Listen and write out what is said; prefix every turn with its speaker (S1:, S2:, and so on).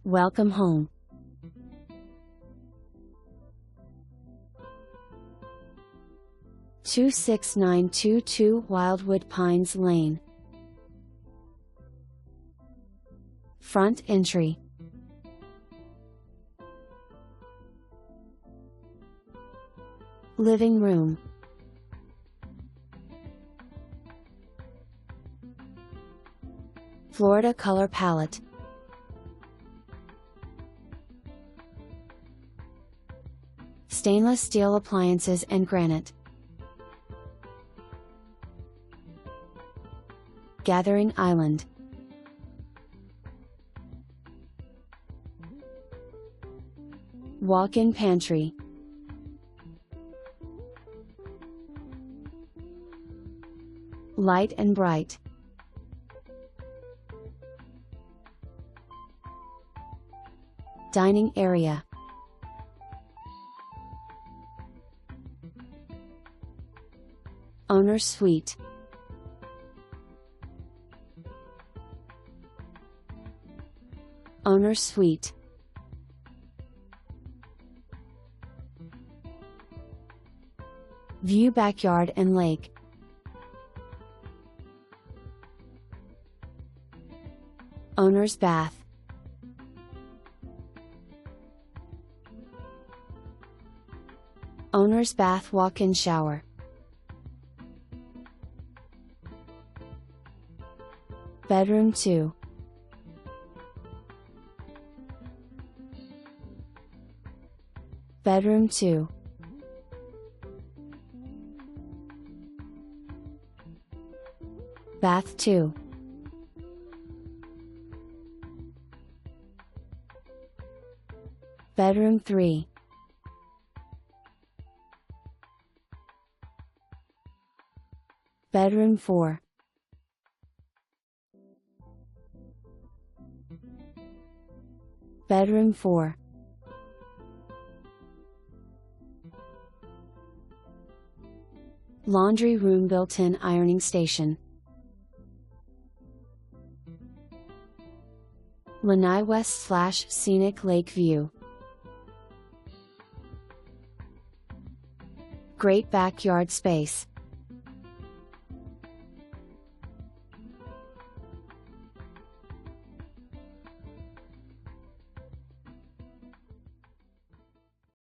S1: Welcome home. Two 6922 Wildwood Pines Lane. Front entry. Living room. Florida color palette. Stainless steel appliances and granite. Gathering island. Walk-in pantry. Light and bright. Dining area. Owner's suite. Owner's suite. View backyard and lake. Owner's bath. Owner's bath walk-in shower. Bedroom 2. Bedroom 2. Bath 2. Bedroom 3. Bedroom 4. Bedroom 4. Laundry room, built-in ironing station. Lanai West/Scenic Lake View. Great backyard space.